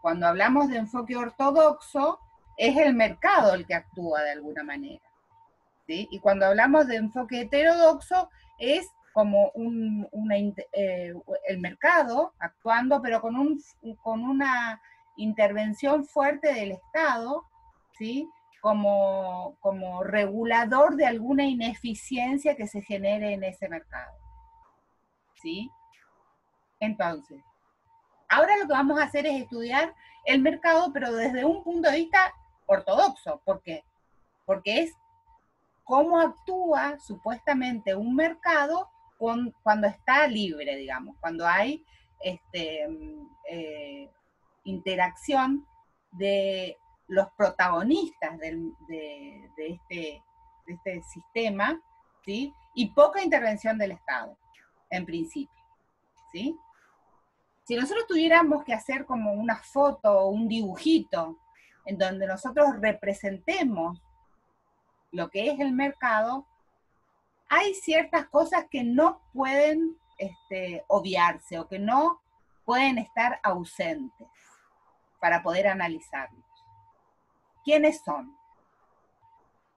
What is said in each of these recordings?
Cuando hablamos de enfoque ortodoxo, es el mercado el que actúa de alguna manera, ¿sí? Y cuando hablamos de enfoque heterodoxo, es como el mercado actuando, pero con una intervención fuerte del Estado, ¿sí? Como regulador de alguna ineficiencia que se genere en ese mercado, ¿sí? Entonces, ahora lo que vamos a hacer es estudiar el mercado, pero desde un punto de vista ortodoxo. ¿Por qué? Porque es cómo actúa supuestamente un mercado cuando está libre, digamos, cuando hay interacción de los protagonistas de este sistema, ¿sí? Y poca intervención del Estado, en principio, ¿sí? Si nosotros tuviéramos que hacer como una foto o un dibujito en donde nosotros representemos lo que es el mercado, hay ciertas cosas que no pueden obviarse o que no pueden estar ausentes para poder analizarlos. ¿Quiénes son?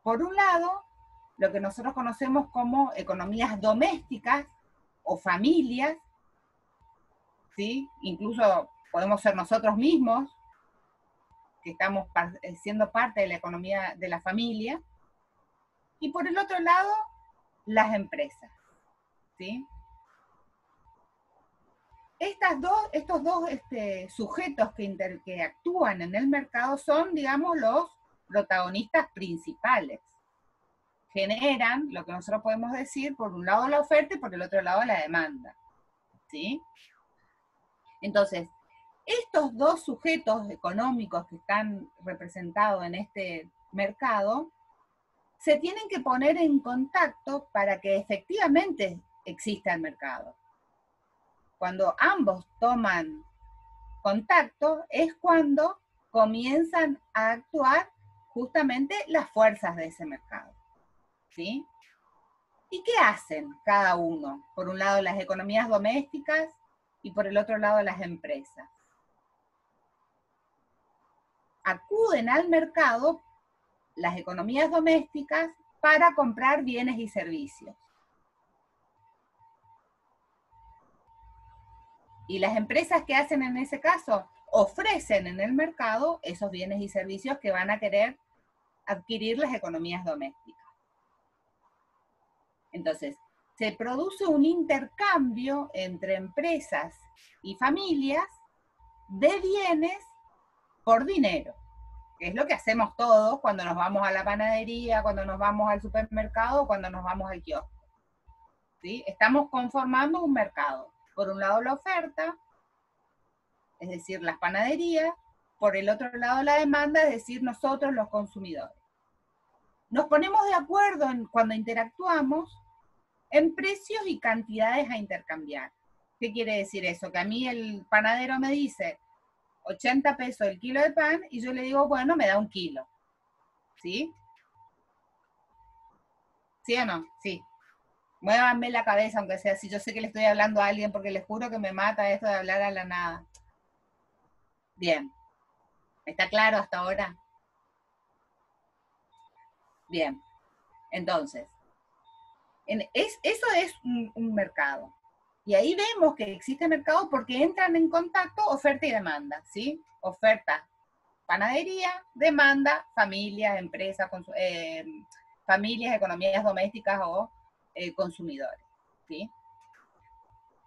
Por un lado, lo que nosotros conocemos como economías domésticas o familias, ¿sí? Incluso podemos ser nosotros mismos, que estamos siendo parte de la economía de la familia. Y por el otro lado, las empresas, ¿sí? Estos dos sujetos que actúan en el mercado son, digamos, los protagonistas principales. Generan lo que nosotros podemos decir, por un lado la oferta y por el otro lado la demanda, ¿sí? Entonces, estos dos sujetos económicos que están representados en este mercado se tienen que poner en contacto para que efectivamente exista el mercado. Cuando ambos toman contacto es cuando comienzan a actuar justamente las fuerzas de ese mercado, ¿sí? ¿Y qué hacen cada uno? Por un lado las economías domésticas y por el otro lado las empresas. Acuden al mercado las economías domésticas para comprar bienes y servicios. Y las empresas que hacen en ese caso ofrecen en el mercado esos bienes y servicios que van a querer adquirir las economías domésticas. Entonces, se produce un intercambio entre empresas y familias de bienes por dinero, que es lo que hacemos todos cuando nos vamos a la panadería, cuando nos vamos al supermercado, cuando nos vamos al kiosco, ¿sí? Estamos conformando un mercado. Por un lado la oferta, es decir, las panaderías, por el otro lado la demanda, es decir, nosotros los consumidores. Nos ponemos de acuerdo cuando interactuamos en precios y cantidades a intercambiar. ¿Qué quiere decir eso? Que a mí el panadero me dice 80 pesos el kilo de pan y yo le digo, bueno, me da 1 kilo. ¿Sí? ¿Sí o no? Sí. Muévanme la cabeza, aunque sea así. Yo sé que le estoy hablando a alguien porque les juro que me mata esto de hablar a la nada. Bien. ¿Está claro hasta ahora? Bien. Entonces, eso es un mercado. Y ahí vemos que existe mercado porque entran en contacto oferta y demanda, ¿sí? Oferta, panadería, demanda, familias, empresas, familias, economías domésticas o consumidores, ¿sí?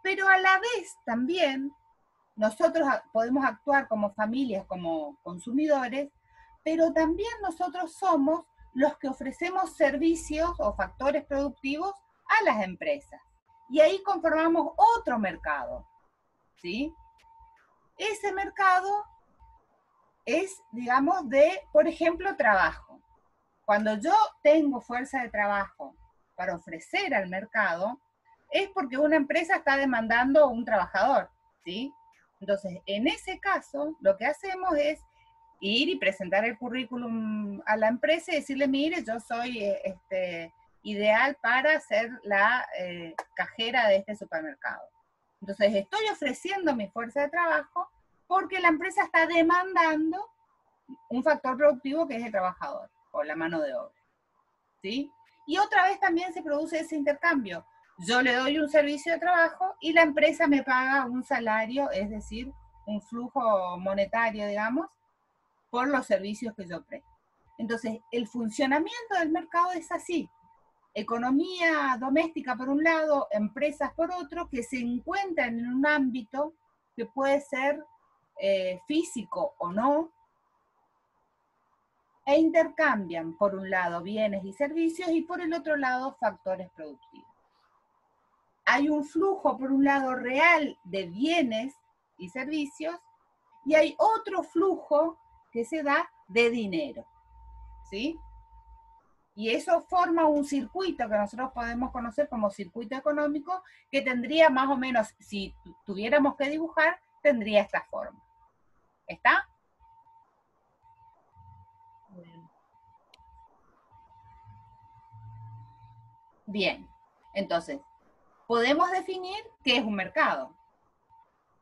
Pero a la vez también nosotros podemos actuar como familias, como consumidores, pero también nosotros somos los que ofrecemos servicios o factores productivos a las empresas. Y ahí conformamos otro mercado, ¿sí? Ese mercado es, digamos, de, por ejemplo, trabajo. Cuando yo tengo fuerza de trabajo para ofrecer al mercado, es porque una empresa está demandando un trabajador, ¿sí? Entonces, en ese caso, lo que hacemos es ir y presentar el currículum a la empresa y decirle, mire, yo soy ideal para ser la cajera de este supermercado. Entonces, estoy ofreciendo mi fuerza de trabajo porque la empresa está demandando un factor productivo que es el trabajador o la mano de obra, ¿sí? Y otra vez también se produce ese intercambio. Yo le doy un servicio de trabajo y la empresa me paga un salario, es decir, un flujo monetario, digamos, por los servicios que yo presto. Entonces, el funcionamiento del mercado es así. Economía doméstica por un lado, empresas por otro, que se encuentran en un ámbito que puede ser físico o no, e intercambian por un lado bienes y servicios y por el otro lado factores productivos. Hay un flujo por un lado real de bienes y servicios y hay otro flujo que se da de dinero, ¿sí? Y eso forma un circuito que nosotros podemos conocer como circuito económico, que tendría más o menos, si tuviéramos que dibujar, tendría esta forma. ¿Está? Bien. Entonces, podemos definir qué es un mercado.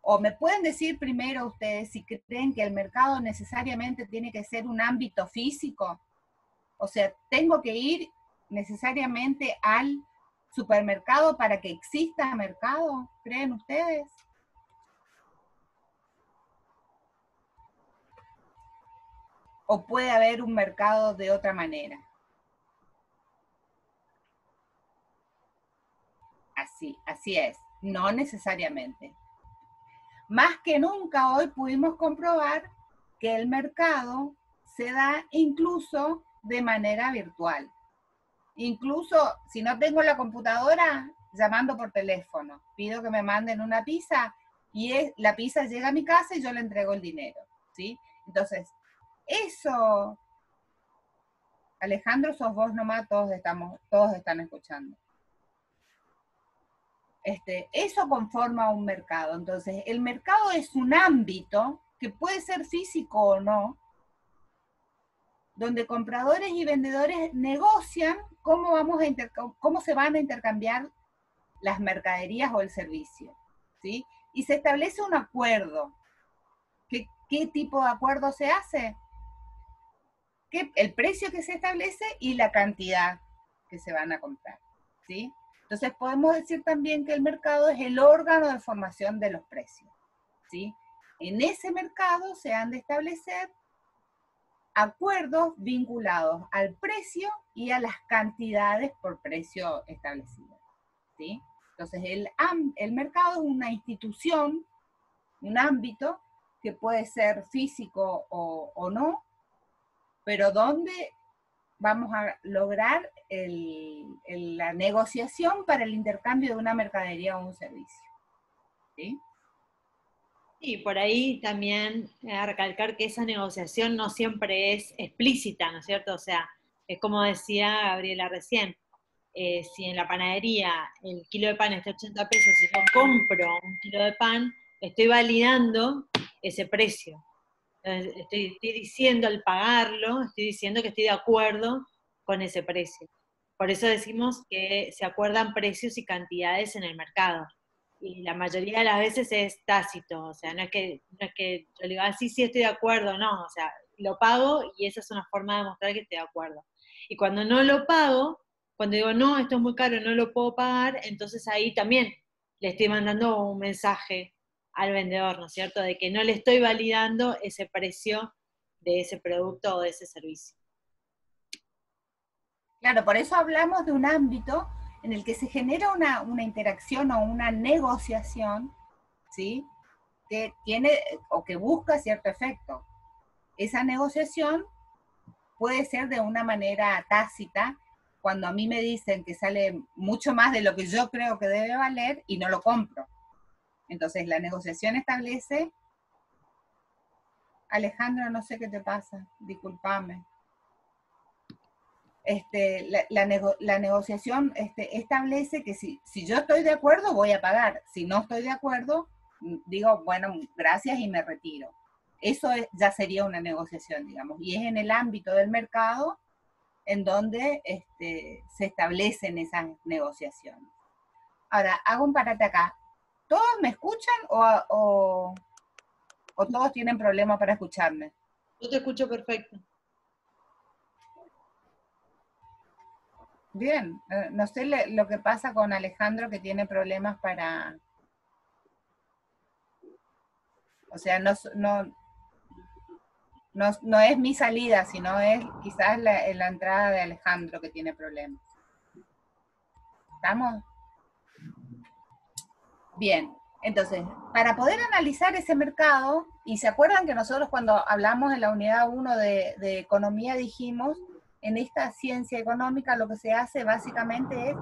O me pueden decir primero ustedes si creen que el mercado necesariamente tiene que ser un ámbito físico. O sea, tengo que ir necesariamente al supermercado para que exista mercado, ¿creen ustedes? ¿O puede haber un mercado de otra manera? Así es, no necesariamente. Más que nunca hoy pudimos comprobar que el mercado se da incluso de manera virtual. Incluso si no tengo la computadora, llamando por teléfono. Pido que me manden una pizza y la pizza llega a mi casa y yo le entrego el dinero, ¿sí? Entonces, eso, Alejandro, sos vos nomás, todos están escuchando. Eso conforma un mercado. Entonces, el mercado es un ámbito que puede ser físico o no, donde compradores y vendedores negocian cómo se van a intercambiar las mercaderías o el servicio, ¿sí? Y se establece un acuerdo. ¿Qué tipo de acuerdo se hace? El precio que se establece y la cantidad que se van a comprar, ¿sí? Entonces podemos decir también que el mercado es el órgano de formación de los precios, ¿sí? En ese mercado se han de establecer acuerdos vinculados al precio y a las cantidades por precio establecidas, ¿sí? Entonces el mercado es una institución, un ámbito que puede ser físico o no, pero donde vamos a lograr la negociación para el intercambio de una mercadería o un servicio, ¿sí? Y por ahí también recalcar que esa negociación no siempre es explícita, ¿no es cierto? O sea, es como decía Gabriela recién, si en la panadería el kilo de pan está 80 pesos y yo compro un kilo de pan, estoy validando ese precio. Entonces, estoy diciendo al pagarlo, estoy diciendo que estoy de acuerdo con ese precio. Por eso decimos que se acuerdan precios y cantidades en el mercado. Y la mayoría de las veces es tácito, o sea, no es que yo le digo, sí, sí, estoy de acuerdo, no, o sea, lo pago y esa es una forma de mostrar que estoy de acuerdo. Y cuando no lo pago, cuando digo, no, esto es muy caro, no lo puedo pagar, entonces ahí también le estoy mandando un mensaje al vendedor, ¿no es cierto? De que no le estoy validando ese precio de ese producto o de ese servicio. Claro, por eso hablamos de un ámbito en el que se genera una interacción o una negociación, ¿sí? Que tiene o que busca cierto efecto. Esa negociación puede ser de una manera tácita, cuando a mí me dicen que sale mucho más de lo que yo creo que debe valer y no lo compro. Entonces la negociación establece, Alejandro, no sé qué te pasa, discúlpame. La negociación establece que si yo estoy de acuerdo, voy a pagar. Si no estoy de acuerdo, digo, bueno, gracias y me retiro. Eso ya sería una negociación, digamos, y es en el ámbito del mercado en donde se establecen esas negociaciones. Ahora, hago un parate acá. ¿Todos me escuchan o ¿O todos tienen problemas para escucharme? Yo te escucho perfecto. Bien, no sé lo que pasa con Alejandro, que tiene problemas para... O sea, no es mi salida, sino es quizás la entrada de Alejandro que tiene problemas. ¿Estamos? Bien, entonces, para poder analizar ese mercado, y se acuerdan que nosotros cuando hablamos en la unidad 1 de economía dijimos, en esta ciencia económica lo que se hace básicamente es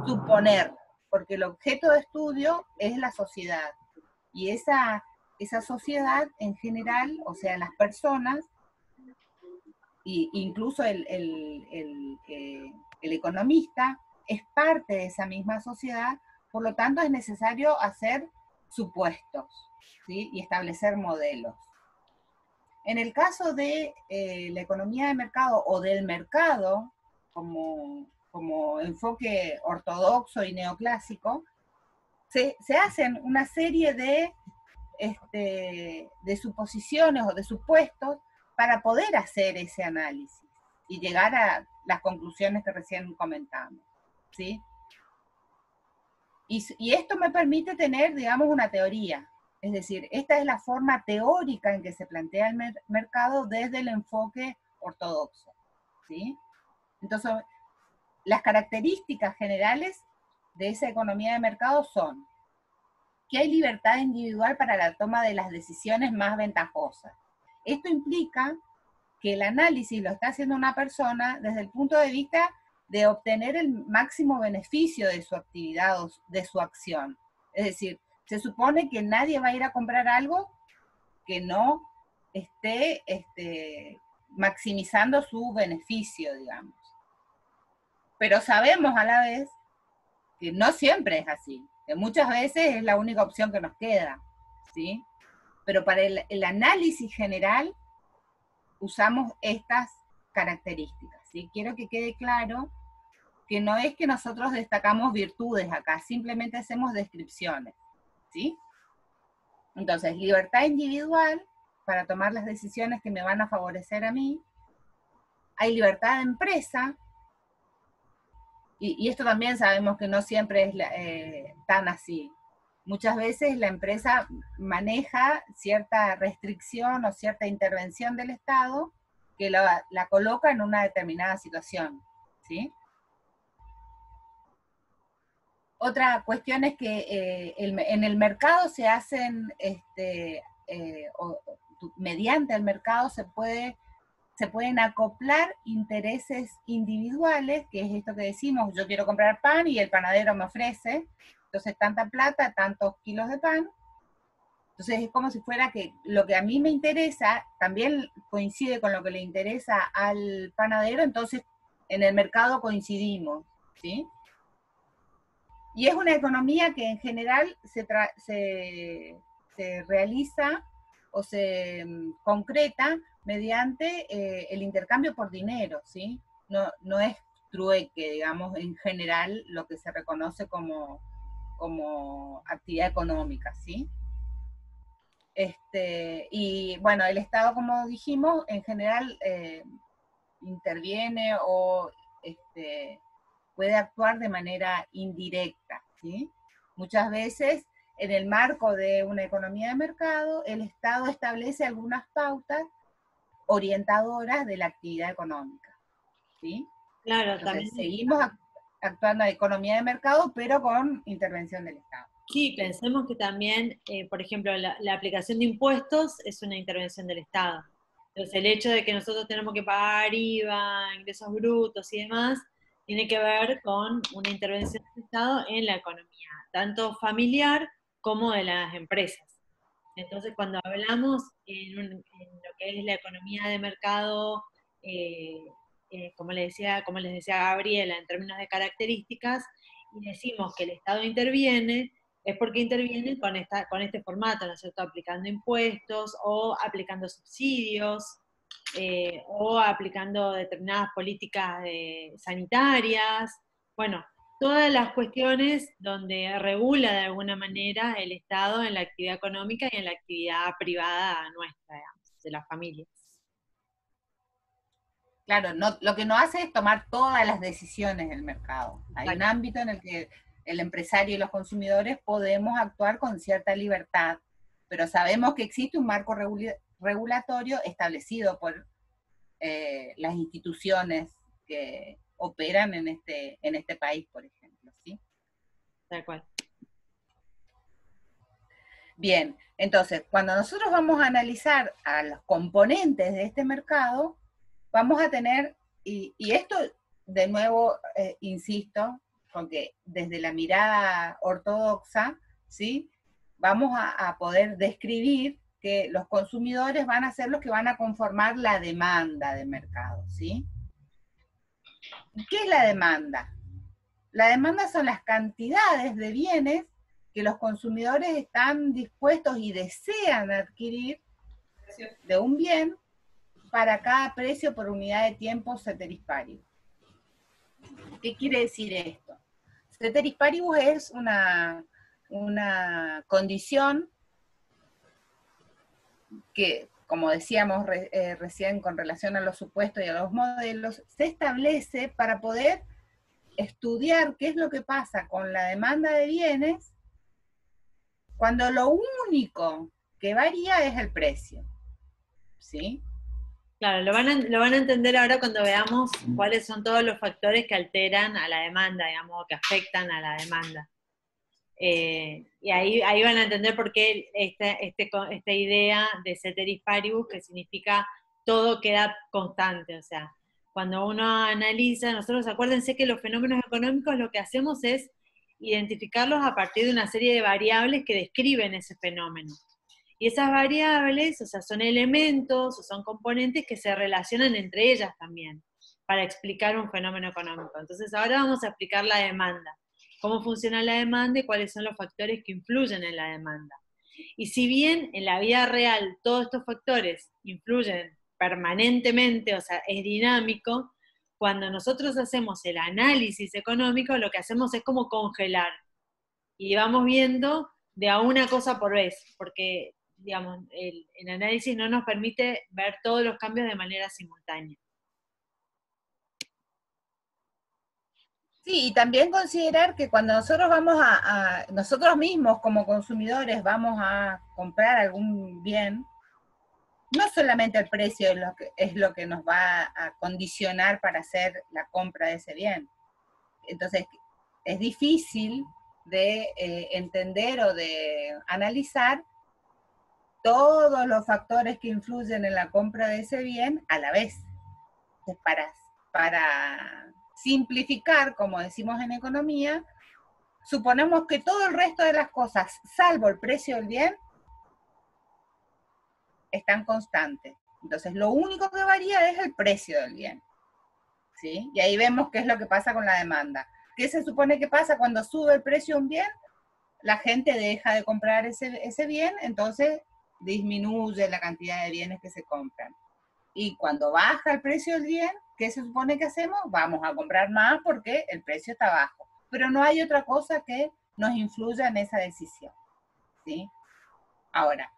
suponer, porque el objeto de estudio es la sociedad. Y esa sociedad en general, o sea, las personas, e incluso el economista, es parte de esa misma sociedad, por lo tanto es necesario hacer supuestos, ¿sí? Y establecer modelos. En el caso de la economía de mercado o del mercado, como enfoque ortodoxo y neoclásico, se hacen una serie de suposiciones o de supuestos para poder hacer ese análisis y llegar a las conclusiones que recién comentamos, ¿sí? Y esto me permite tener, digamos, una teoría. Es decir, esta es la forma teórica en que se plantea el mercado desde el enfoque ortodoxo, ¿sí? Entonces, las características generales de esa economía de mercado son que hay libertad individual para la toma de las decisiones más ventajosas. Esto implica que el análisis lo está haciendo una persona desde el punto de vista de obtener el máximo beneficio de su actividad o de su acción. Es decir, se supone que nadie va a ir a comprar algo que no esté maximizando su beneficio, digamos. Pero sabemos a la vez que no siempre es así, que muchas veces es la única opción que nos queda, ¿sí? Pero para el análisis general usamos estas características, ¿sí? Quiero que quede claro que no es que nosotros destacamos virtudes acá, simplemente hacemos descripciones, ¿sí? Entonces, libertad individual para tomar las decisiones que me van a favorecer a mí. Hay libertad de empresa, y esto también sabemos que no siempre es tan así. Muchas veces la empresa maneja cierta restricción o cierta intervención del Estado que la coloca en una determinada situación, ¿sí? Otra cuestión es que en el mercado se hacen, mediante el mercado se pueden acoplar intereses individuales, que es esto que decimos, yo quiero comprar pan y el panadero me ofrece, entonces tanta plata, tantos kilos de pan. Entonces es como si fuera que lo que a mí me interesa también coincide con lo que le interesa al panadero, entonces en el mercado coincidimos, ¿sí? Y es una economía que en general se realiza o se concreta mediante el intercambio por dinero, ¿sí? No es trueque, digamos, en general lo que se reconoce como actividad económica, ¿sí? Y bueno, el Estado, como dijimos, en general interviene o puede actuar de manera indirecta, ¿sí? Muchas veces, en el marco de una economía de mercado, el Estado establece algunas pautas orientadoras de la actividad económica, ¿sí? Claro, Entonces, también. seguimos actuando en economía de mercado, pero con intervención del Estado. Sí, pensemos que también, por ejemplo, la aplicación de impuestos es una intervención del Estado. Entonces, el hecho de que nosotros tenemos que pagar IVA, ingresos brutos y demás, tiene que ver con una intervención del Estado en la economía, tanto familiar como de las empresas. Entonces, cuando hablamos en lo que es la economía de mercado, eh, como les decía Gabriela, en términos de características, y decimos que el Estado interviene, es porque intervienen con este formato, ¿no es cierto? Aplicando impuestos o aplicando subsidios o aplicando determinadas políticas sanitarias. Bueno, todas las cuestiones donde regula de alguna manera el Estado en la actividad económica y en la actividad privada nuestra, digamos, de las familias. Claro, no, lo que no hace es tomar todas las decisiones del mercado. Hay un Exacto. ámbito en el que el empresario y los consumidores podemos actuar con cierta libertad, pero sabemos que existe un marco regulatorio establecido por las instituciones que operan en este país, por ejemplo, ¿sí? Tal cual. Bien, entonces, cuando nosotros vamos a analizar a los componentes de este mercado, vamos a tener, y esto de nuevo, insisto, porque desde la mirada ortodoxa, ¿sí? Vamos a poder describir que los consumidores van a ser los que van a conformar la demanda de mercado, ¿sí? ¿Qué es la demanda? La demanda son las cantidades de bienes que los consumidores están dispuestos y desean adquirir de un bien para cada precio por unidad de tiempo ceteris paribus. ¿Qué quiere decir esto? Ceteris paribus es una condición que, como decíamos recién con relación a los supuestos y a los modelos, se establece para poder estudiar qué es lo que pasa con la demanda de bienes cuando lo único que varía es el precio, ¿sí? Claro, lo van a entender ahora cuando veamos cuáles son todos los factores que alteran a la demanda, digamos, que afectan a la demanda. Y ahí van a entender por qué esta idea de ceteris paribus, que significa todo queda constante. O sea, cuando uno analiza, nosotros acuérdense que los fenómenos económicos lo que hacemos es identificarlos a partir de una serie de variables que describen ese fenómeno. Y esas variables, o sea, son elementos o son componentes que se relacionan entre ellas también para explicar un fenómeno económico. Entonces ahora vamos a explicar la demanda, cómo funciona la demanda y cuáles son los factores que influyen en la demanda. Y si bien en la vida real todos estos factores influyen permanentemente, o sea, es dinámico, cuando nosotros hacemos el análisis económico, lo que hacemos es como congelar. Y vamos viendo de a una cosa por vez, porque digamos, el análisis no nos permite ver todos los cambios de manera simultánea. Sí, y también considerar que cuando nosotros nosotros mismos como consumidores vamos a comprar algún bien, no solamente el precio es lo que nos va a condicionar para hacer la compra de ese bien. Entonces, es difícil de entender o de analizar todos los factores que influyen en la compra de ese bien a la vez. Entonces, para simplificar, como decimos en economía, suponemos que todo el resto de las cosas, salvo el precio del bien, están constantes. Entonces, lo único que varía es el precio del bien, ¿sí? Y ahí vemos qué es lo que pasa con la demanda. ¿Qué se supone que pasa cuando sube el precio de un bien? La gente deja de comprar ese bien, entonces disminuye la cantidad de bienes que se compran. Y cuando baja el precio del bien, ¿qué se supone que hacemos? Vamos a comprar más porque el precio está bajo. Pero no hay otra cosa que nos influya en esa decisión, ¿sí? Ahora,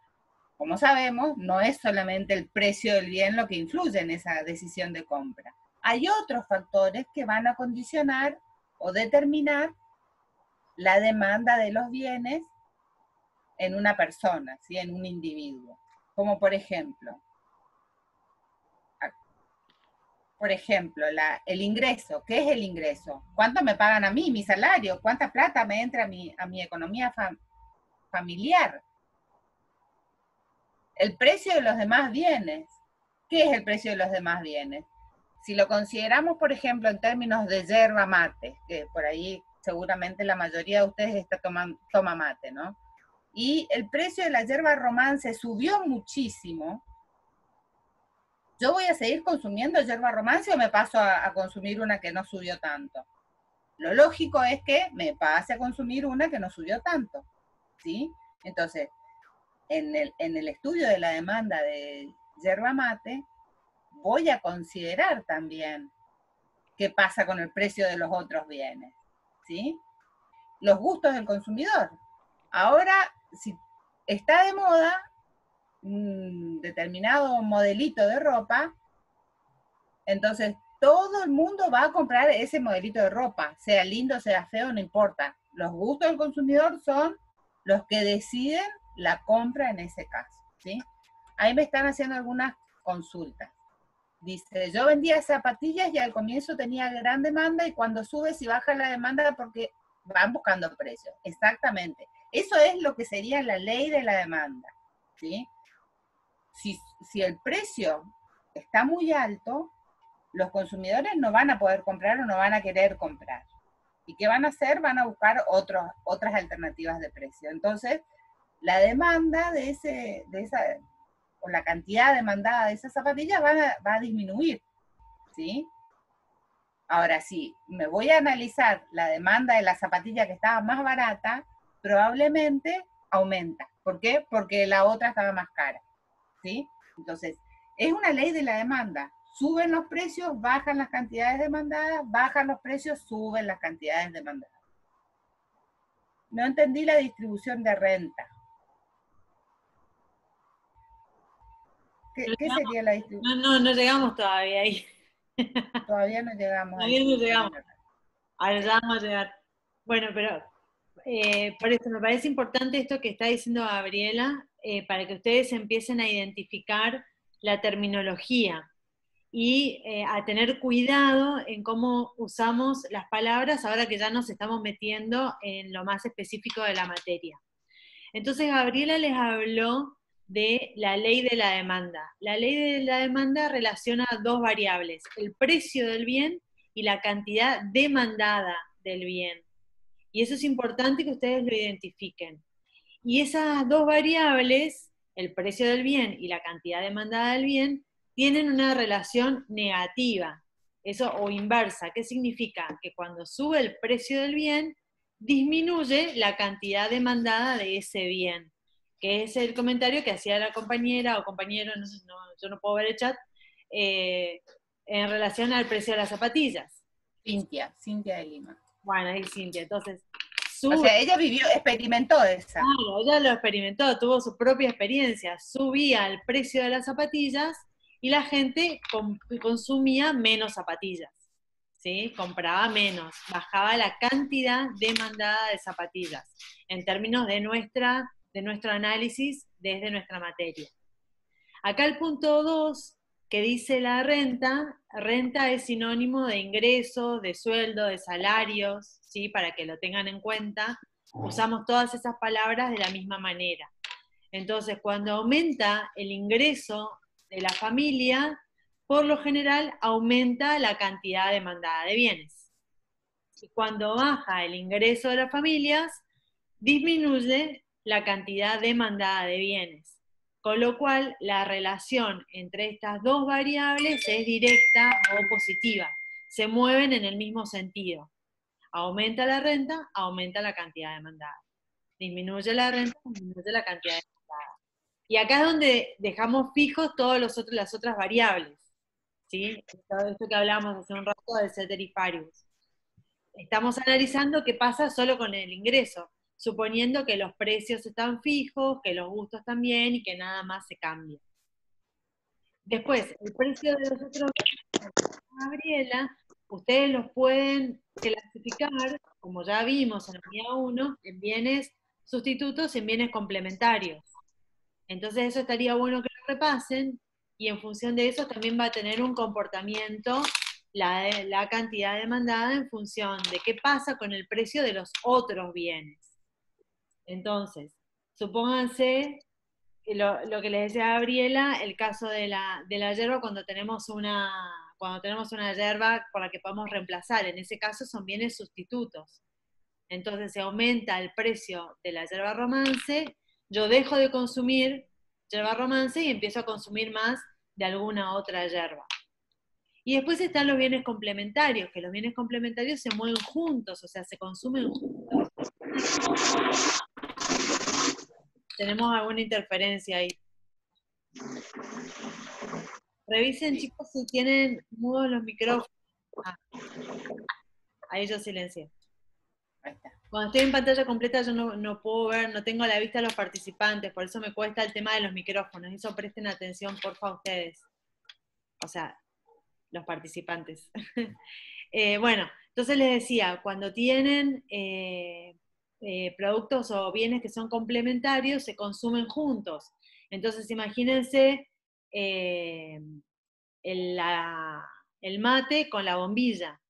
como sabemos, no es solamente el precio del bien lo que influye en esa decisión de compra. Hay otros factores que van a condicionar o determinar la demanda de los bienes en una persona, ¿sí? En un individuo. Como por ejemplo, el ingreso. ¿Qué es el ingreso? ¿Cuánto me pagan a mí, mi salario? ¿Cuánta plata me entra a mi economía familiar? El precio de los demás bienes. ¿Qué es el precio de los demás bienes? Si lo consideramos, por ejemplo, en términos de yerba mate, que por ahí seguramente la mayoría de ustedes toma mate, ¿no? Y el precio de la yerba romance subió muchísimo, ¿yo voy a seguir consumiendo yerba romance o me paso a consumir una que no subió tanto? Lo lógico es que me pase a consumir una que no subió tanto, ¿sí? Entonces, en el estudio de la demanda de yerba mate, voy a considerar también qué pasa con el precio de los otros bienes, ¿sí? Los gustos del consumidor. Ahora, si está de moda un determinado modelito de ropa, entonces todo el mundo va a comprar ese modelito de ropa, sea lindo, sea feo, no importa. Los gustos del consumidor son los que deciden la compra en ese caso, ¿sí? Ahí me están haciendo algunas consultas. Dice, yo vendía zapatillas y al comienzo tenía gran demanda y cuando subes y baja la demanda porque van buscando precios. Exactamente. Eso es lo que sería la ley de la demanda, ¿sí? Si el precio está muy alto, los consumidores no van a poder comprar o no van a querer comprar. ¿Y qué van a hacer? Van a buscar otras alternativas de precio. Entonces, la demanda de esa, o la cantidad demandada de esas zapatillas va a disminuir, ¿sí? Ahora, si me voy a analizar la demanda de la zapatilla que estaba más barata, probablemente aumenta. ¿Por qué? Porque la otra estaba más cara, ¿sí? Entonces, es una ley de la demanda. Suben los precios, bajan las cantidades demandadas, bajan los precios, suben las cantidades demandadas. No entendí la distribución de renta. ¿Qué sería la distribución? No llegamos todavía ahí. Todavía no llegamos a Todavía no distribución llegamos. de renta. Ahora Sí. ya vamos a llegar. Bueno, pero por eso me parece importante esto que está diciendo Gabriela, para que ustedes empiecen a identificar la terminología y a tener cuidado en cómo usamos las palabras ahora que ya nos estamos metiendo en lo más específico de la materia. Entonces Gabriela les habló de la ley de la demanda. La ley de la demanda relaciona dos variables, el precio del bien y la cantidad demandada del bien. Y eso es importante que ustedes lo identifiquen. Y esas dos variables, el precio del bien y la cantidad demandada del bien, tienen una relación negativa, eso o inversa. ¿Qué significa? Que cuando sube el precio del bien, disminuye la cantidad demandada de ese bien, que es el comentario que hacía la compañera o compañero, no, yo no puedo ver el chat, en relación al precio de las zapatillas. Cintia de Lima. Bueno, ahí Cintia, entonces, O sube. sea, ella experimentó esa. Claro, ella lo experimentó, tuvo su propia experiencia, subía el precio de las zapatillas y la gente consumía menos zapatillas, ¿sí? Compraba menos, bajaba la cantidad demandada de zapatillas, en términos de nuestro análisis desde nuestra materia. Acá el punto 2, que dice la renta, renta es sinónimo de ingresos, de sueldo, de salarios, ¿sí? Para que lo tengan en cuenta, usamos todas esas palabras de la misma manera. Entonces, cuando aumenta el ingreso de la familia, por lo general aumenta la cantidad demandada de bienes. Y cuando baja el ingreso de las familias, disminuye la cantidad demandada de bienes. Con lo cual, la relación entre estas dos variables es directa o positiva. Se mueven en el mismo sentido. Aumenta la renta, aumenta la cantidad demandada. Disminuye la renta, disminuye la cantidad demandada. Y acá es donde dejamos fijos todas las otras variables. ¿Sí? Esto que hablábamos hace un rato del ceteris paribus. Estamos analizando qué pasa solo con el ingreso, suponiendo que los precios están fijos, que los gustos también y que nada más se cambia. Después, el precio de los otros bienes, Gabriela, ustedes los pueden clasificar, como ya vimos en la unidad 1, en bienes sustitutos y en bienes complementarios. Entonces eso estaría bueno que lo repasen y en función de eso también va a tener un comportamiento la cantidad demandada en función de qué pasa con el precio de los otros bienes. Entonces, supónganse lo que les decía Gabriela, el caso de la yerba cuando tenemos una yerba por la que podemos reemplazar. En ese caso son bienes sustitutos. Entonces se aumenta el precio de la yerba romance, yo dejo de consumir yerba romance y empiezo a consumir más de alguna otra yerba. Y después están los bienes complementarios, que los bienes complementarios se mueven juntos, o sea, se consumen juntos. Tenemos alguna interferencia ahí. Revisen, chicos, si tienen mudos los micrófonos. Ah, ahí yo silencié. Cuando estoy en pantalla completa yo no puedo ver, no tengo a la vista a los participantes, por eso me cuesta el tema de los micrófonos. Eso presten atención, porfa, ustedes. O sea, los participantes. Bueno, entonces les decía, cuando tienen productos o bienes que son complementarios, se consumen juntos. Entonces, imagínense eh, el, la- el mate con la bombilla,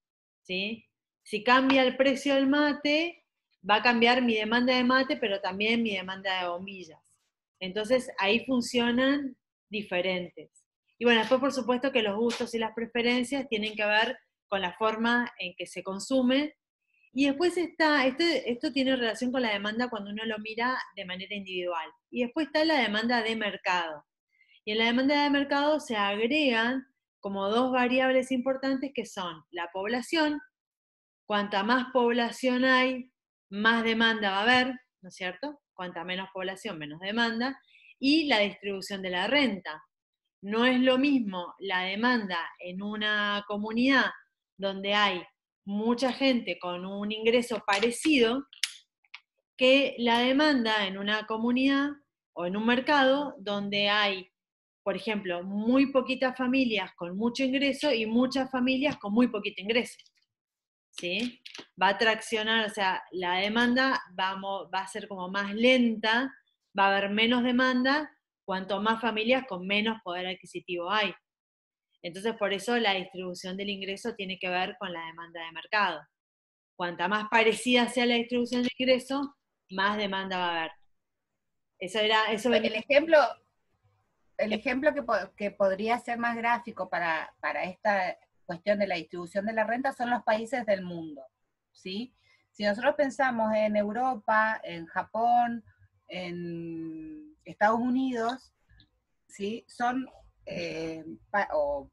¿sí? Si cambia el precio del mate, va a cambiar mi demanda de mate, pero también mi demanda de bombillas. Entonces, ahí funcionan diferentes. Y bueno, después por supuesto que los gustos y las preferencias tienen que ver con la forma en que se consume. Y después está, esto tiene relación con la demanda cuando uno lo mira de manera individual. Y después está la demanda de mercado. Y en la demanda de mercado se agregan como dos variables importantes que son la población. Cuanta más población hay, más demanda va a haber, ¿no es cierto? Cuanta menos población, menos demanda. Y la distribución de la renta. No es lo mismo la demanda en una comunidad donde hay mucha gente con un ingreso parecido que la demanda en una comunidad o en un mercado donde hay, por ejemplo, muy poquitas familias con mucho ingreso y muchas familias con muy poquito ingreso. ¿Sí? Va a traccionar, o sea, la demanda va a ser como más lenta, va a haber menos demanda cuanto más familias con menos poder adquisitivo hay. Entonces, por eso la distribución del ingreso tiene que ver con la demanda de mercado. Cuanta más parecida sea la distribución del ingreso, más demanda va a haber. Eso venía. El ejemplo que podría ser más gráfico para esta cuestión de la distribución de la renta son los países del mundo, ¿sí? Si nosotros pensamos en Europa, en Japón, en Estados Unidos, ¿sí? Son o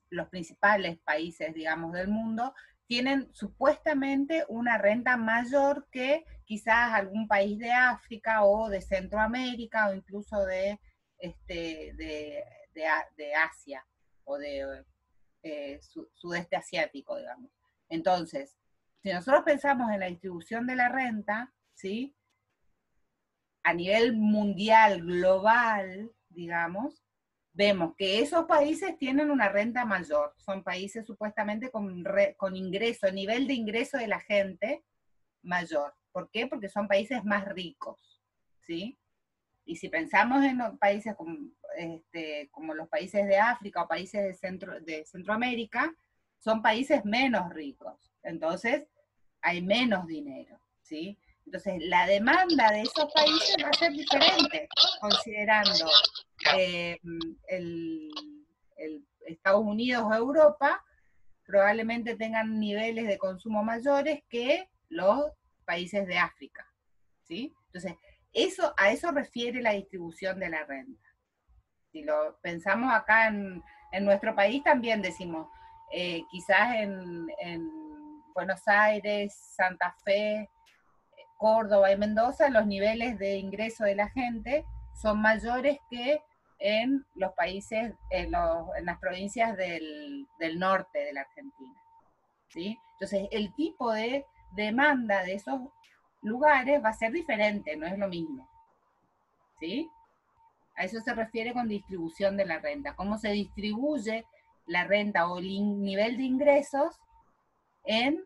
los principales países, digamos, del mundo, tienen supuestamente una renta mayor que quizás algún país de África o de Centroamérica o incluso de Asia o de sudeste asiático, digamos. Entonces, si nosotros pensamos en la distribución de la renta, ¿sí? A nivel mundial, global, digamos, vemos que esos países tienen una renta mayor, son países supuestamente con ingreso, nivel de ingreso de la gente mayor. ¿Por qué? Porque son países más ricos, ¿sí? Y si pensamos en países como los países de África o países de Centroamérica, son países menos ricos. Entonces, hay menos dinero, ¿sí? Entonces, la demanda de esos países va a ser diferente, considerando eh, el Estados Unidos o Europa, probablemente tengan niveles de consumo mayores que los países de África, ¿sí? Entonces, a eso refiere la distribución de la renta. Si lo pensamos acá en nuestro país, también decimos, quizás en Buenos Aires, Santa Fe, Córdoba y Mendoza, los niveles de ingreso de la gente son mayores que en los países, en las provincias del norte de la Argentina, ¿sí? Entonces, el tipo de demanda de esos lugares va a ser diferente, no es lo mismo, ¿sí? A eso se refiere con distribución de la renta, cómo se distribuye la renta o el nivel de ingresos en,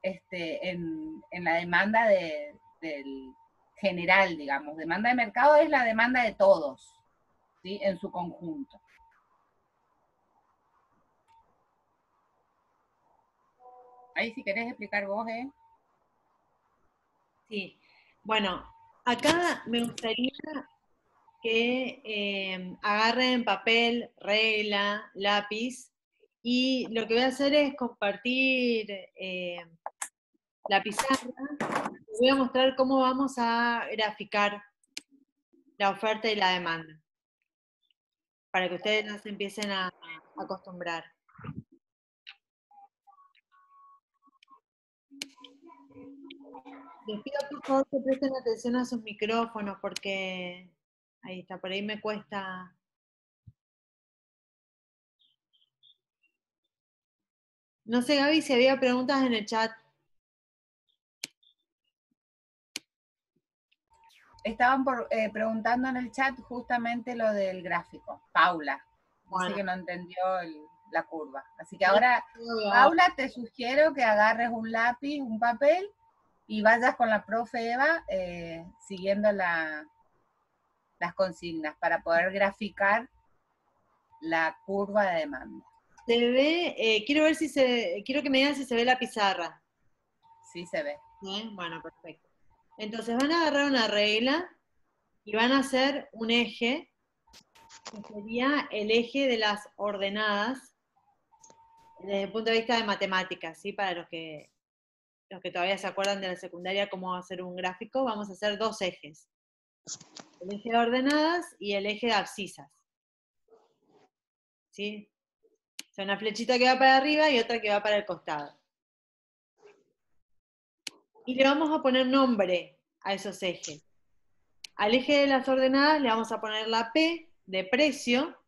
en la demanda del general, digamos. Demanda de mercado es la demanda de todos, ¿sí? En su conjunto. Ahí si querés explicar vos, ¿eh? Sí. Bueno, acá me gustaría que agarren papel, regla, lápiz, y lo que voy a hacer es compartir la pizarra. Les voy a mostrar cómo vamos a graficar la oferta y la demanda, para que ustedes no se empiecen a acostumbrar. Les pido por favor que presten atención a sus micrófonos porque ahí está, por ahí me cuesta. No sé, Gaby, si había preguntas en el chat. estaban preguntando en el chat justamente lo del gráfico. Paula dice que no entendió la curva. Así que ahora, Paula, te sugiero que agarres un lápiz, un papel y vayas con la profe Eva siguiendo las consignas para poder graficar la curva de demanda. Se ve, quiero que me digan si se ve la pizarra. Sí, se ve. Bueno, perfecto. Entonces van a agarrar una regla y van a hacer un eje, que sería el eje de las ordenadas, desde el punto de vista de matemáticas, ¿sí? Para los que todavía se acuerdan de la secundaria cómo hacer un gráfico, vamos a hacer dos ejes. El eje de ordenadas y el eje de abscisas. ¿Sí? O sea, una flechita que va para arriba y otra que va para el costado. Y le vamos a poner nombre a esos ejes. Al eje de las ordenadas le vamos a poner la P de precio,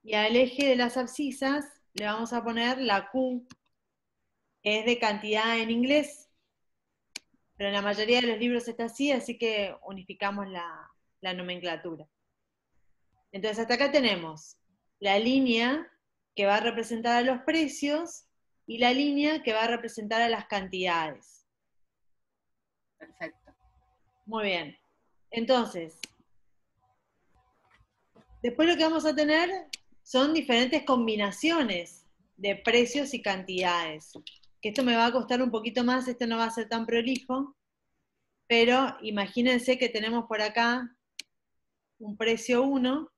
y al eje de las abscisas le vamos a poner la Q, que es de cantidad en inglés, pero en la mayoría de los libros está así que unificamos la nomenclatura. Entonces hasta acá tenemos la línea que va a representar a los precios y la línea que va a representar a las cantidades. Perfecto. Muy bien. Entonces, después lo que vamos a tener son diferentes combinaciones de precios y cantidades. Que esto me va a costar un poquito más, esto no va a ser tan prolijo, pero imagínense que tenemos por acá un precio 1,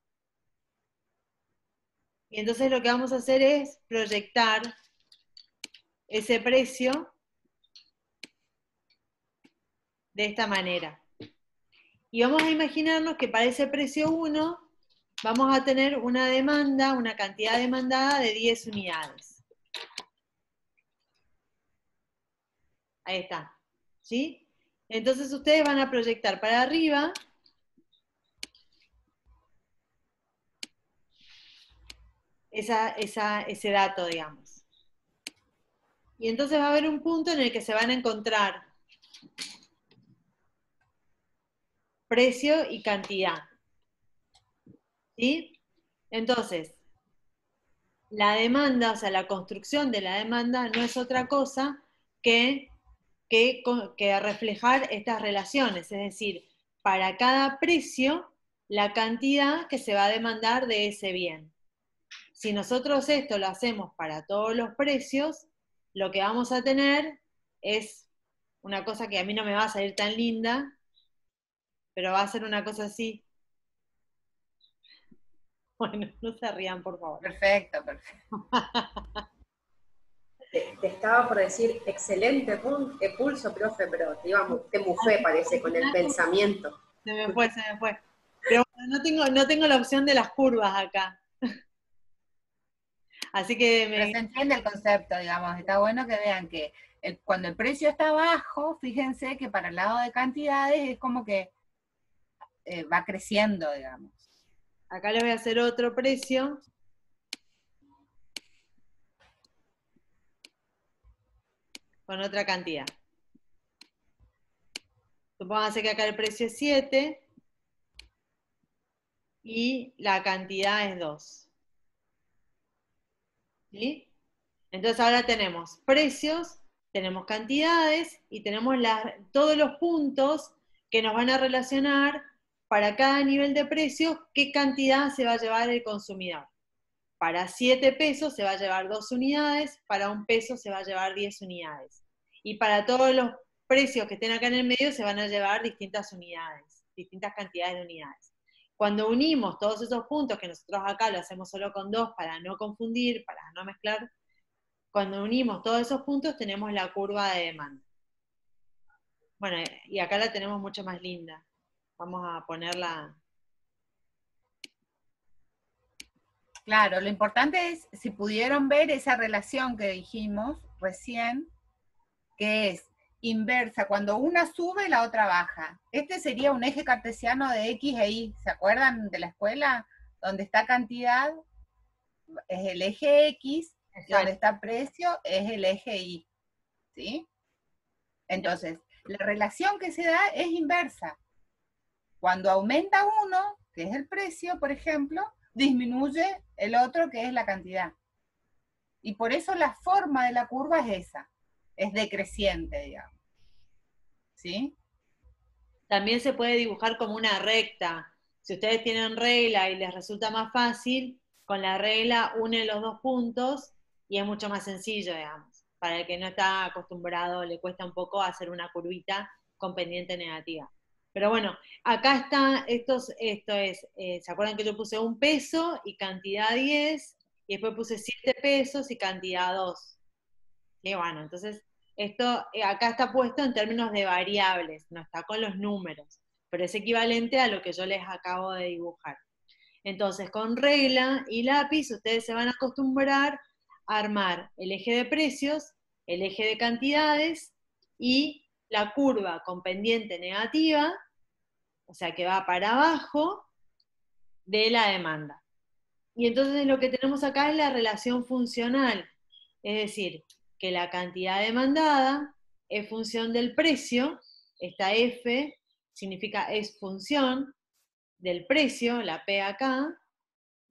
y entonces lo que vamos a hacer es proyectar ese precio de esta manera. Y vamos a imaginarnos que para ese precio 1 vamos a tener una demanda, una cantidad demandada de 10 unidades. Ahí está, ¿sí? Entonces ustedes van a proyectar para arriba ese dato, digamos. Y entonces va a haber un punto en el que se van a encontrar precio y cantidad. ¿Sí? Entonces, la demanda, o sea, la construcción de la demanda no es otra cosa que reflejar estas relaciones, es decir, para cada precio, la cantidad que se va a demandar de ese bien. Si nosotros esto lo hacemos para todos los precios, lo que vamos a tener es una cosa que a mí no me va a salir tan linda, pero va a ser una cosa así. Bueno, no se rían, por favor. Perfecto, perfecto. Te estaba por decir, excelente pulso, profe, pero te mufé, parece, con el pensamiento. Se me fue. Pero no tengo la opción de las curvas acá. Así que Pero se entiende el concepto, digamos. Está bueno que vean que cuando el precio está bajo, fíjense que para el lado de cantidades es como que va creciendo, digamos. Acá le voy a hacer otro precio. Con otra cantidad. Supóngase que acá el precio es 7 y la cantidad es 2. ¿Sí? Entonces ahora tenemos precios, tenemos cantidades y tenemos todos los puntos que nos van a relacionar para cada nivel de precios qué cantidad se va a llevar el consumidor. Para 7 pesos se va a llevar 2 unidades, para 1 peso se va a llevar 10 unidades. Y para todos los precios que estén acá en el medio se van a llevar distintas unidades, distintas cantidades de unidades. Cuando unimos todos esos puntos, que nosotros acá lo hacemos solo con 2 para no confundir, para no mezclar, cuando unimos todos esos puntos tenemos la curva de demanda. Bueno, y acá la tenemos mucho más linda. Vamos a ponerla. Claro, lo importante es, si pudieron ver esa relación que dijimos recién, que es inversa, cuando una sube, la otra baja. Este sería un eje cartesiano de X e Y. ¿Se acuerdan de la escuela? Donde está cantidad es el eje X, y donde está precio es el eje Y. ¿Sí? Entonces, la relación que se da es inversa. Cuando aumenta uno, que es el precio, por ejemplo, disminuye el otro, que es la cantidad. Y por eso la forma de la curva es esa, es decreciente, digamos. ¿Sí? También se puede dibujar como una recta. Si ustedes tienen regla y les resulta más fácil, con la regla unen los dos puntos y es mucho más sencillo, digamos. Para el que no está acostumbrado, le cuesta un poco hacer una curvita con pendiente negativa. Pero bueno, acá está, esto es, ¿se acuerdan que yo puse 1 peso y cantidad 10? Y después puse 7 pesos y cantidad 2. Y bueno, entonces esto acá está puesto en términos de variables, no está con los números, pero es equivalente a lo que yo les acabo de dibujar. Entonces, con regla y lápiz, ustedes se van a acostumbrar a armar el eje de precios, el eje de cantidades y la curva con pendiente negativa, o sea que va para abajo, de la demanda. Y entonces lo que tenemos acá es la relación funcional, es decir, que la cantidad demandada es función del precio, esta F significa es función del precio, la P acá,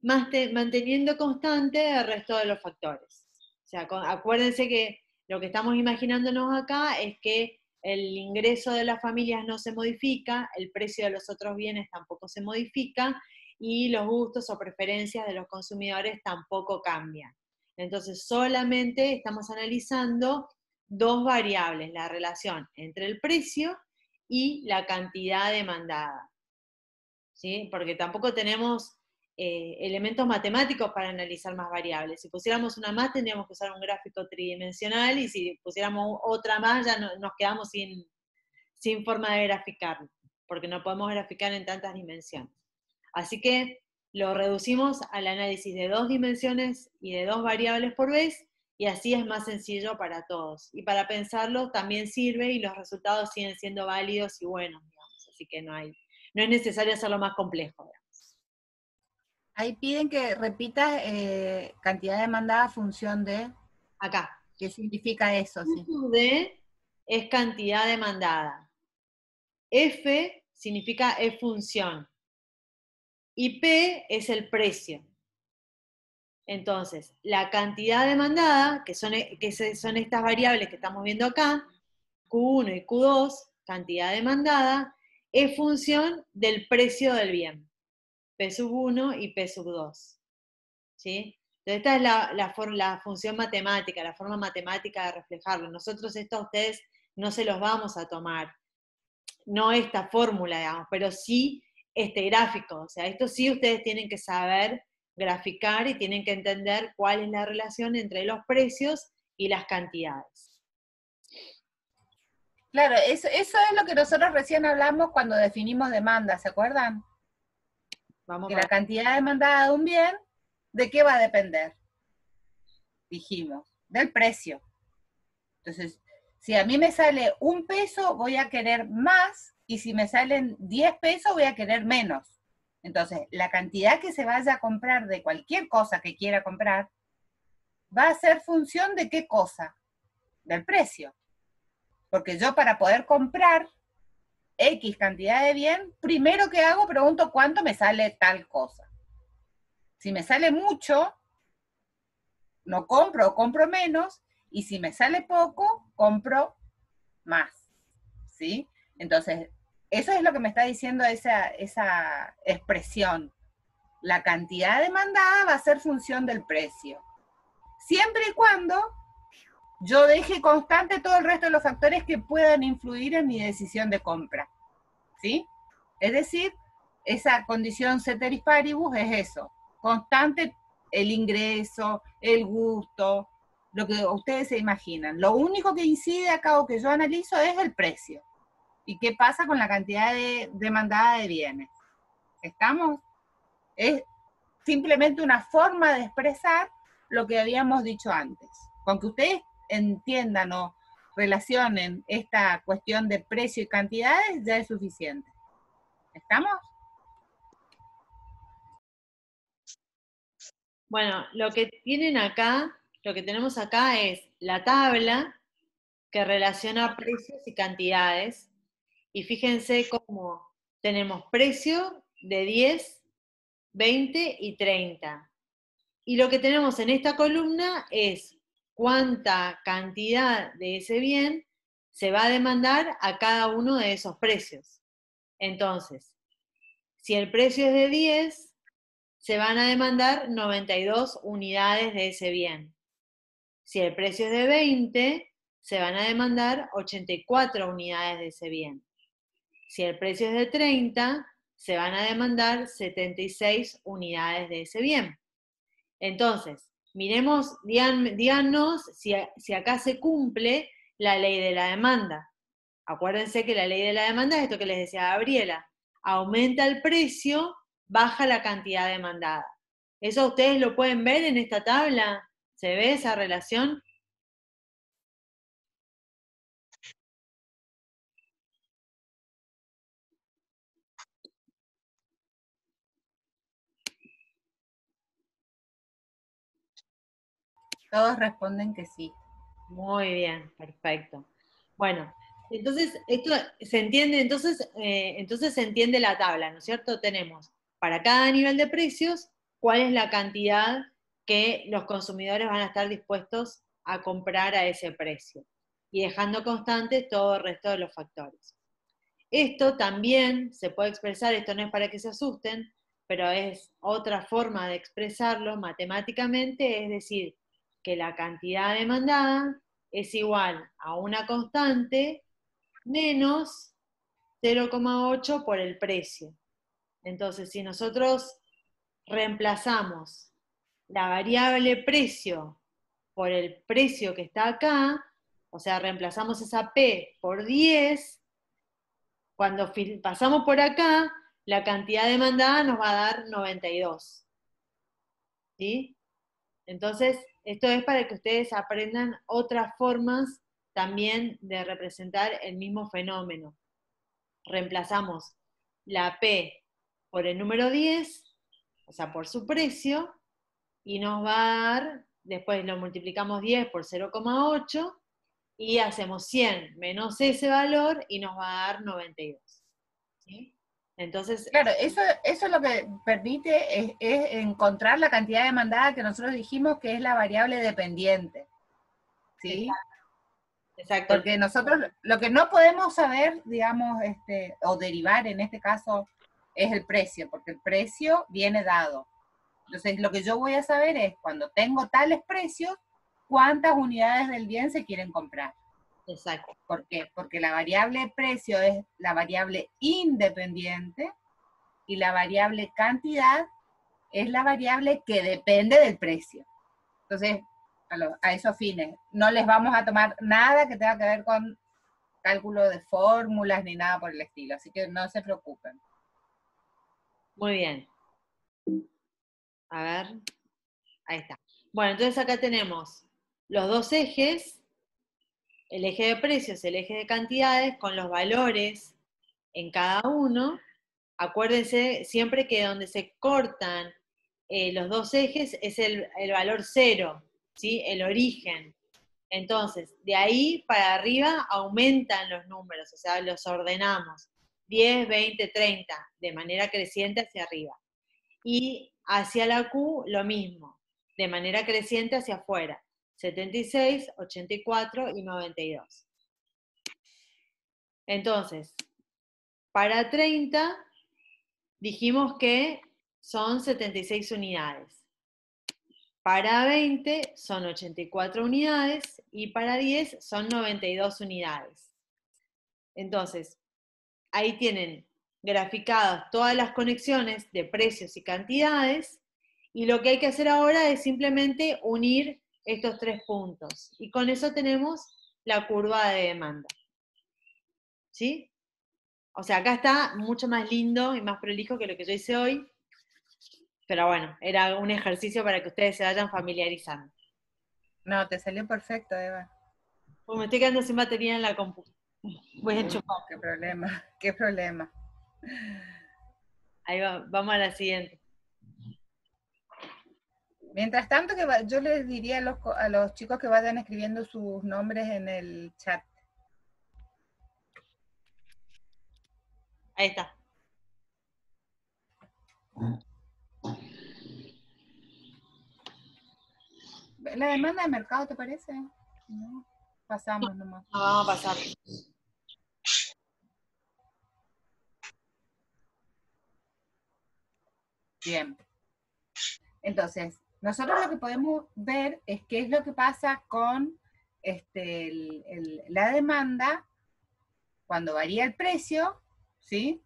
manteniendo constante el resto de los factores. O sea, acuérdense que lo que estamos imaginándonos acá es que el ingreso de las familias no se modifica, el precio de los otros bienes tampoco se modifica, y los gustos o preferencias de los consumidores tampoco cambian. Entonces, solamente estamos analizando dos variables, la relación entre el precio y la cantidad demandada. ¿Sí? Porque tampoco tenemos elementos matemáticos para analizar más variables. Si pusiéramos una más, tendríamos que usar un gráfico tridimensional, y si pusiéramos otra más, ya nos quedamos sin forma de graficar, porque no podemos graficar en tantas dimensiones. Así que lo reducimos al análisis de 2 dimensiones y de 2 variables por vez, y así es más sencillo para todos. Y para pensarlo también sirve, y los resultados siguen siendo válidos y buenos, digamos. Así que no es necesario hacerlo más complejo, digamos. Ahí piden que repitas cantidad demandada función de... Acá. ¿Qué significa eso? Sí. D es cantidad demandada. F significa es función. Y P es el precio. Entonces, la cantidad demandada, que son estas variables que estamos viendo acá, Q1 y Q2, cantidad demandada, es función del precio del bien, P1 y P2. ¿Sí? Entonces, esta es la función matemática, la forma matemática de reflejarlo. Nosotros esto a ustedes no se los vamos a tomar, no esta fórmula, digamos, pero sí este gráfico. O sea, esto sí ustedes tienen que saber graficar y tienen que entender cuál es la relación entre los precios y las cantidades. Claro, eso es lo que nosotros recién hablamos cuando definimos demanda, ¿se acuerdan? Que la cantidad demandada de un bien, ¿de qué va a depender? Dijimos, del precio. Entonces, si a mí me sale 1 peso, voy a querer más, y si me salen 10 pesos, voy a querer menos. Entonces, la cantidad que se vaya a comprar de cualquier cosa que quiera comprar, va a ser función de qué cosa, del precio. Porque yo, para poder comprar X cantidad de bien, primero que hago, pregunto cuánto me sale tal cosa. Si me sale mucho, no compro o compro menos, y si me sale poco, compro más. ¿Sí? Entonces, eso es lo que me está diciendo esa expresión. La cantidad demandada va a ser función del precio. Siempre y cuando yo deje constante todo el resto de los factores que puedan influir en mi decisión de compra. ¿Sí? Es decir, esa condición ceteris paribus es eso, constante el ingreso, el gusto, lo que ustedes se imaginan. Lo único que incide acá o que yo analizo es el precio. ¿Y qué pasa con la cantidad demandada de bienes? ¿Estamos? Es simplemente una forma de expresar lo que habíamos dicho antes. Con que ustedes entiendan o relacionen esta cuestión de precio y cantidades, ya es suficiente. ¿Estamos? Bueno, lo que tienen acá, lo que tenemos acá es la tabla que relaciona precios y cantidades. Y fíjense cómo tenemos precio de 10, 20 y 30. Y lo que tenemos en esta columna es cuánta cantidad de ese bien se va a demandar a cada uno de esos precios. Entonces, si el precio es de 10, se van a demandar 92 unidades de ese bien. Si el precio es de 20, se van a demandar 84 unidades de ese bien. Si el precio es de 30, se van a demandar 76 unidades de ese bien. Entonces, miremos, díganos si acá se cumple la ley de la demanda. Acuérdense que la ley de la demanda es esto que les decía Gabriela. Aumenta el precio, baja la cantidad demandada. ¿Eso ustedes lo pueden ver en esta tabla? ¿Se ve esa relación? Todos responden que sí. Muy bien, perfecto. Bueno, entonces esto se entiende, entonces se entiende la tabla, ¿no es cierto? Tenemos para cada nivel de precios cuál es la cantidad que los consumidores van a estar dispuestos a comprar a ese precio y dejando constante todo el resto de los factores. Esto también se puede expresar, esto no es para que se asusten, pero es otra forma de expresarlo matemáticamente, es decir, que la cantidad demandada es igual a una constante menos 0,8 por el precio. Entonces, si nosotros reemplazamos la variable precio por el precio que está acá, o sea, reemplazamos esa P por 10, cuando pasamos por acá, la cantidad demandada nos va a dar 92. ¿Sí? Entonces, esto es para que ustedes aprendan otras formas también de representar el mismo fenómeno. Reemplazamos la P por el número 10, o sea, por su precio, y nos va a dar, después lo multiplicamos 10 por 0,8, y hacemos 100 menos ese valor, y nos va a dar 92. ¿Sí? Entonces, Claro, eso lo que permite es encontrar la cantidad demandada que nosotros dijimos que es la variable dependiente. ¿Sí? exacto. Porque nosotros lo que no podemos saber, digamos, o derivar en este caso, es el precio, porque el precio viene dado. Entonces, lo que yo voy a saber es, cuando tengo tales precios, cuántas unidades del bien se quieren comprar. Exacto. ¿Por qué? Porque la variable precio es la variable independiente y la variable cantidad es la variable que depende del precio. Entonces, a esos fines, no les vamos a tomar nada que tenga que ver con cálculo de fórmulas ni nada por el estilo, así que no se preocupen. Muy bien. A ver, ahí está. Bueno, entonces acá tenemos los dos ejes, el eje de precios, el eje de cantidades, con los valores en cada uno. Acuérdense siempre que donde se cortan los dos ejes es el valor 0, ¿sí? El origen. Entonces, de ahí para arriba aumentan los números, o sea, los ordenamos. 10, 20, 30, de manera creciente hacia arriba. Y hacia la Q lo mismo, de manera creciente hacia afuera. 76, 84 y 92. Entonces, para 30 dijimos que son 76 unidades. Para 20 son 84 unidades y para 10 son 92 unidades. Entonces, ahí tienen graficadas todas las conexiones de precios y cantidades, y lo que hay que hacer ahora es simplemente unir estos tres puntos. Y con eso tenemos la curva de demanda. ¿Sí? O sea, acá está mucho más lindo y más prolijo que lo que yo hice hoy, pero bueno, era un ejercicio para que ustedes se vayan familiarizando. No, te salió perfecto, Eva. Pues me estoy quedando sin batería en la compu. Voy a enchufar. Qué problema, qué problema. Ahí va, vamos a la siguiente. Mientras tanto, yo les diría a los chicos que vayan escribiendo sus nombres en el chat. Ahí está. ¿La demanda de mercado te parece? No, pasamos nomás. No, vamos a pasar. Bien. Entonces, nosotros lo que podemos ver es qué es lo que pasa con la demanda cuando varía el precio, ¿sí?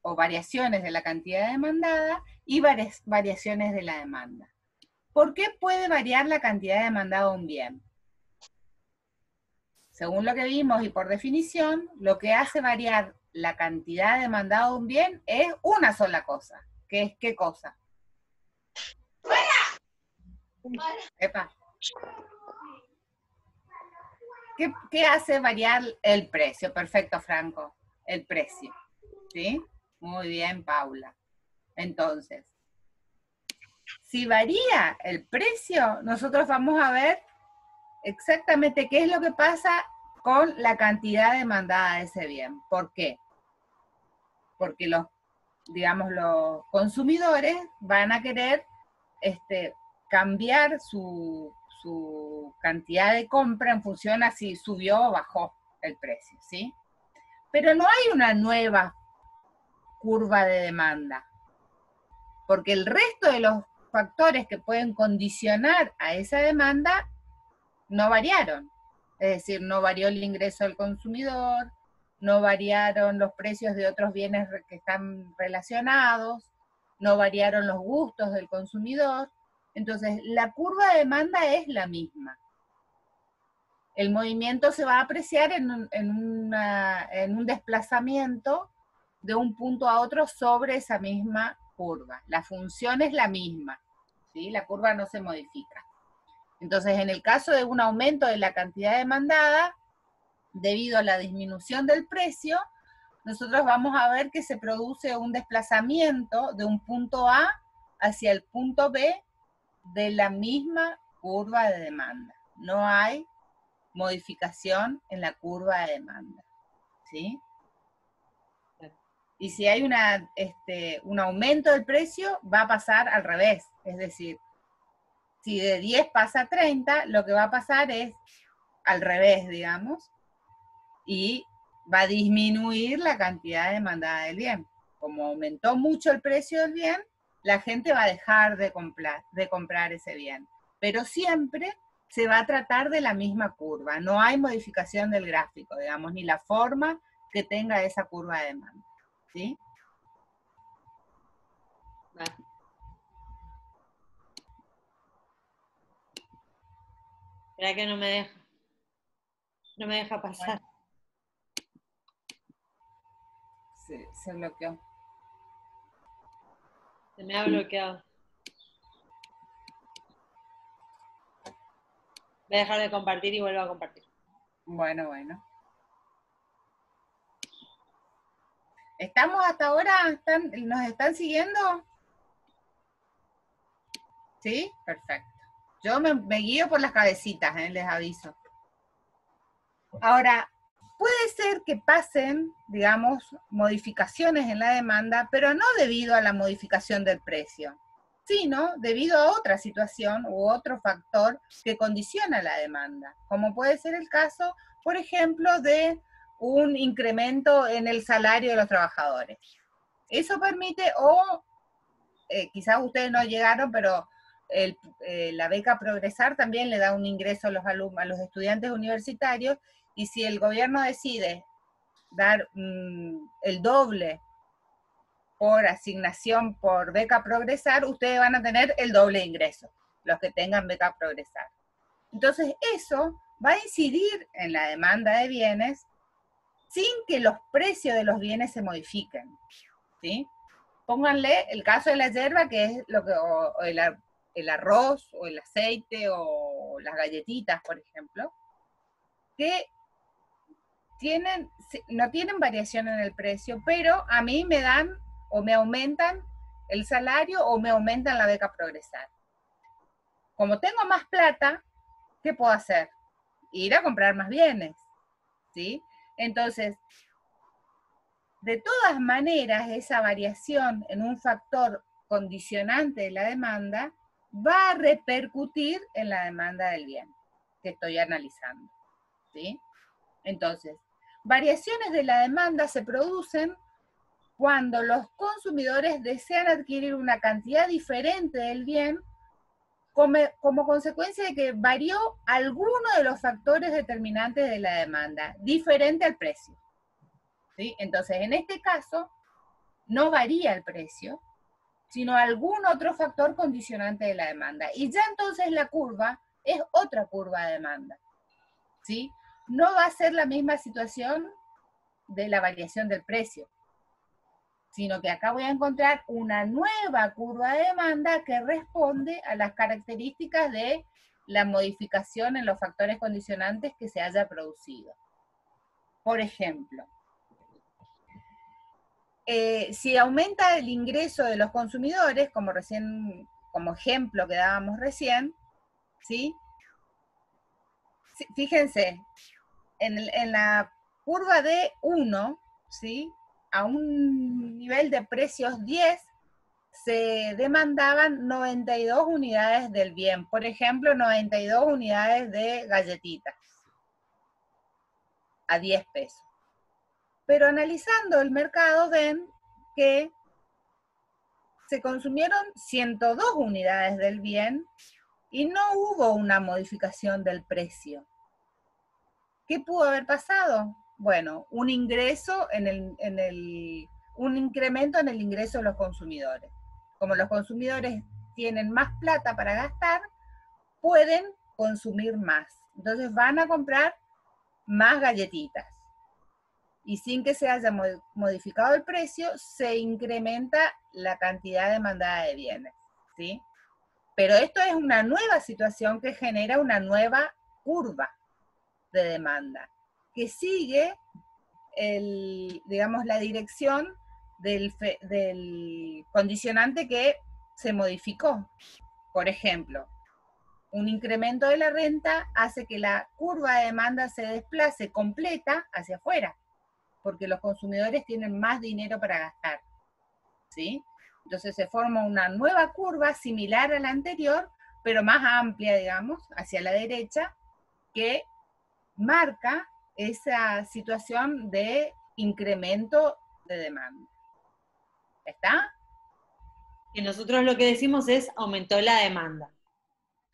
O variaciones de la cantidad demandada y variaciones de la demanda. ¿Por qué puede variar la cantidad demandada de un bien? Según lo que vimos y por definición, lo que hace variar la cantidad demandada de un bien es una sola cosa, que es ¿qué cosa? Epa. ¿Qué hace variar el precio? Perfecto, Franco. El precio. ¿Sí? Muy bien, Paula. Entonces, si varía el precio, nosotros vamos a ver exactamente qué es lo que pasa con la cantidad demandada de ese bien. ¿Por qué? Porque los consumidores van a querer cambiar su cantidad de compra en función a si subió o bajó el precio, ¿sí? Pero no hay una nueva curva de demanda, porque el resto de los factores que pueden condicionar a esa demanda no variaron. Es decir, no varió el ingreso del consumidor, no variaron los precios de otros bienes que están relacionados, no variaron los gustos del consumidor. Entonces, la curva de demanda es la misma. El movimiento se va a apreciar en un desplazamiento de un punto a otro sobre esa misma curva. La función es la misma, ¿sí? La curva no se modifica. Entonces, en el caso de un aumento de la cantidad demandada, debido a la disminución del precio, nosotros vamos a ver que se produce un desplazamiento de un punto A hacia el punto B de la misma curva de demanda. No hay modificación en la curva de demanda, ¿sí? Y si hay un aumento del precio, va a pasar al revés, es decir, si de 10 pasa a 30, lo que va a pasar es al revés, digamos, y va a disminuir la cantidad demandada del bien. Como aumentó mucho el precio del bien, la gente va a dejar de comprar ese bien. Pero siempre se va a tratar de la misma curva. No hay modificación del gráfico, digamos, ni la forma que tenga esa curva de demanda. ¿Sí? Vale. Espera que no me deja. No me deja pasar. Bueno, se bloqueó. Se me ha bloqueado. Voy a dejar de compartir y vuelvo a compartir. Bueno. ¿Estamos hasta ahora? ¿Nos están siguiendo? ¿Sí? Perfecto. Yo me guío por las cabecitas, les aviso. Ahora, puede ser que pasen, digamos, modificaciones en la demanda, pero no debido a la modificación del precio, sino debido a otra situación u otro factor que condiciona la demanda, como puede ser el caso, por ejemplo, de un incremento en el salario de los trabajadores. Eso permite, quizás ustedes no llegaron, pero la beca Progresar también le da un ingreso a los estudiantes universitarios, y si el gobierno decide dar el doble por asignación por beca Progresar, ustedes van a tener el doble de ingreso, los que tengan beca Progresar. Entonces eso va a incidir en la demanda de bienes sin que los precios de los bienes se modifiquen, ¿sí? Pónganle el caso de la yerba, que es el arroz, o el aceite, o las galletitas, por ejemplo, que no tienen variación en el precio, pero a mí me dan o me aumentan el salario o me aumentan la beca Progresar. como tengo más plata, ¿qué puedo hacer? Ir a comprar más bienes, ¿sí? Entonces, de todas maneras, esa variación en un factor condicionante de la demanda va a repercutir en la demanda del bien que estoy analizando, ¿sí? Entonces, variaciones de la demanda se producen cuando los consumidores desean adquirir una cantidad diferente del bien como consecuencia de que varió alguno de los factores determinantes de la demanda, diferente al precio, ¿sí? Entonces, en este caso, no varía el precio, sino algún otro factor condicionante de la demanda. Y ya entonces la curva es otra curva de demanda, ¿sí? No va a ser la misma situación de la variación del precio, sino que acá voy a encontrar una nueva curva de demanda que responde a las características de la modificación en los factores condicionantes que se haya producido. Por ejemplo, si aumenta el ingreso de los consumidores, como ejemplo que dábamos recién, ¿sí? Fíjense, en la curva de 1, ¿sí? A un nivel de precios 10, se demandaban 92 unidades del bien. Por ejemplo, 92 unidades de galletitas a 10 pesos. Pero analizando el mercado ven que se consumieron 102 unidades del bien y no hubo una modificación del precio. ¿Qué pudo haber pasado? Bueno, un incremento en el ingreso de los consumidores. Como los consumidores tienen más plata para gastar, pueden consumir más. Entonces van a comprar más galletitas. Y sin que se haya modificado el precio, se incrementa la cantidad demandada de bienes, ¿sí? Pero esto es una nueva situación que genera una nueva curva de demanda, que sigue digamos, la dirección del condicionante que se modificó. Por ejemplo, un incremento de la renta hace que la curva de demanda se desplace completa hacia afuera, porque los consumidores tienen más dinero para gastar, ¿sí? Entonces se forma una nueva curva similar a la anterior, pero más amplia, digamos, hacia la derecha, que marca esa situación de incremento de demanda. ¿Está? Y nosotros lo que decimos es aumentó la demanda.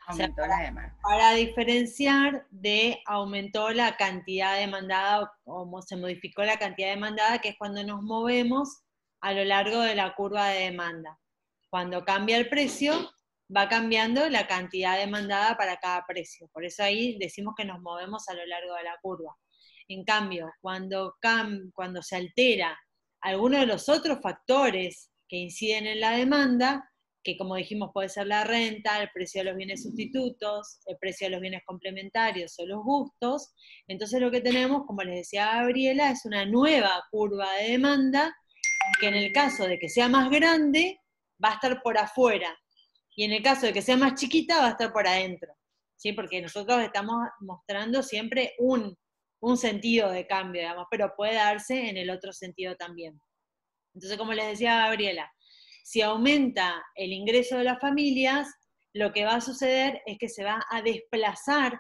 Aumentó la demanda. Para diferenciar de aumentó la cantidad demandada, o se modificó la cantidad demandada, que es cuando nos movemos a lo largo de la curva de demanda. Cuando cambia el precio, va cambiando la cantidad demandada para cada precio. Por eso ahí decimos que nos movemos a lo largo de la curva. En cambio, cuando se altera alguno de los otros factores que inciden en la demanda, que como dijimos puede ser la renta, el precio de los bienes sustitutos, el precio de los bienes complementarios o los gustos, entonces lo que tenemos, como les decía Gabriela, es una nueva curva de demanda que en el caso de que sea más grande, va a estar por afuera, y en el caso de que sea más chiquita, va a estar por adentro, ¿sí? Porque nosotros estamos mostrando siempre un sentido de cambio, digamos, pero puede darse en el otro sentido también. Entonces, como les decía Gabriela, si aumenta el ingreso de las familias, lo que va a suceder es que se va a desplazar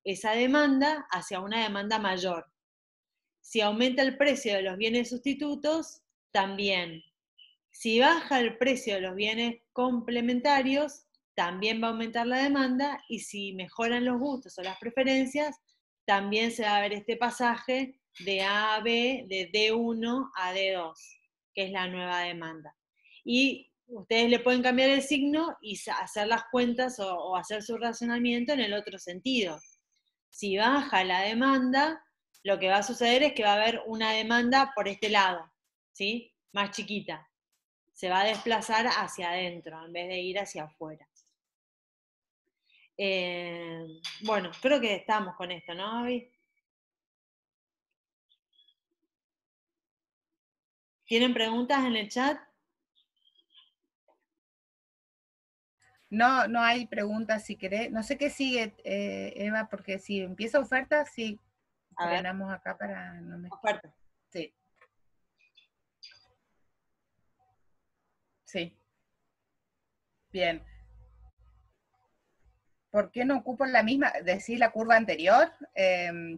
esa demanda hacia una demanda mayor. Si aumenta el precio de los bienes sustitutos, también. Si baja el precio de los bienes complementarios, también va a aumentar la demanda, y si mejoran los gustos o las preferencias, también se va a ver este pasaje de A a B, de D1 a D2, que es la nueva demanda. Y ustedes le pueden cambiar el signo y hacer las cuentas o hacer su razonamiento en el otro sentido. Si baja la demanda, lo que va a suceder es que va a haber una demanda por este lado, ¿sí? Más chiquita. Se va a desplazar hacia adentro en vez de ir hacia afuera. Bueno, creo que estamos con esto, ¿no, Abby? ¿Tienen preguntas en el chat? No, no hay preguntas si querés. No sé qué sigue, Eva, porque si empieza oferta, sí, A ver, frenamos acá para no me... oferta. Sí, sí, bien. ¿Por qué no ocupo la misma? ¿Decís la curva anterior,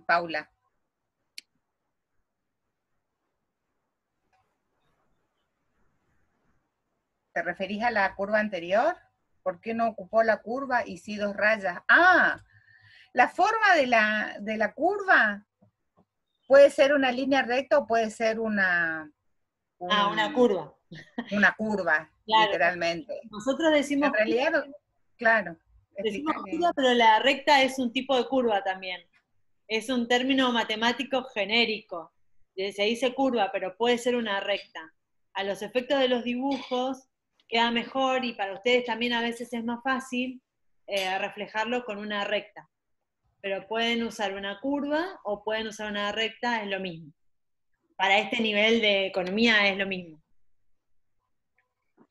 Paula? ¿Te referís a la curva anterior? ¿Por qué no ocupó la curva y sí dos rayas? Ah, la forma de la curva puede ser una línea recta o puede ser Una curva. una curva, Claro. literalmente. Nosotros En decimos realidad, claro, Decimos explícale. curva, pero la recta es un tipo de curva también. Es un término matemático genérico. Se dice curva, pero puede ser una recta. A los efectos de los dibujos queda mejor y para ustedes también a veces es más fácil reflejarlo con una recta. Pero pueden usar una curva o pueden usar una recta, es lo mismo. Para este nivel de economía es lo mismo.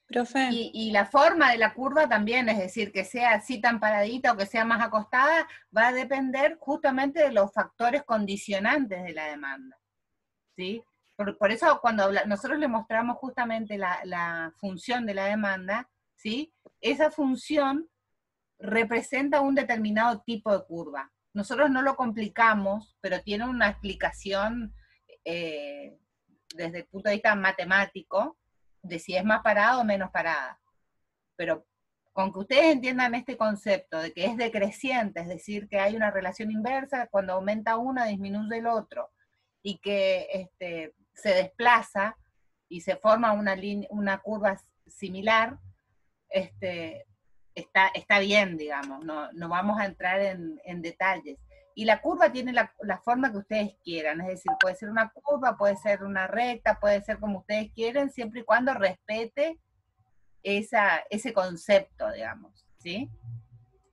Profe, Y la forma de la curva también, es decir, que sea así tan paradita o que sea más acostada, va a depender justamente de los factores condicionantes de la demanda. ¿Sí? Por eso cuando nosotros le mostramos justamente la función de la demanda, ¿sí? Esa función representa un determinado tipo de curva. Nosotros no lo complicamos, pero tiene una explicación desde el punto de vista matemático de si es más parada o menos parada. Pero con que ustedes entiendan este concepto de que es decreciente, es decir, que hay una relación inversa, cuando aumenta uno disminuye el otro, y que se desplaza y se forma una curva similar, está bien, digamos, no vamos a entrar en detalles. Y la curva tiene la forma que ustedes quieran, es decir, puede ser una curva, puede ser una recta, puede ser como ustedes quieren, siempre y cuando respete ese concepto, digamos, ¿sí?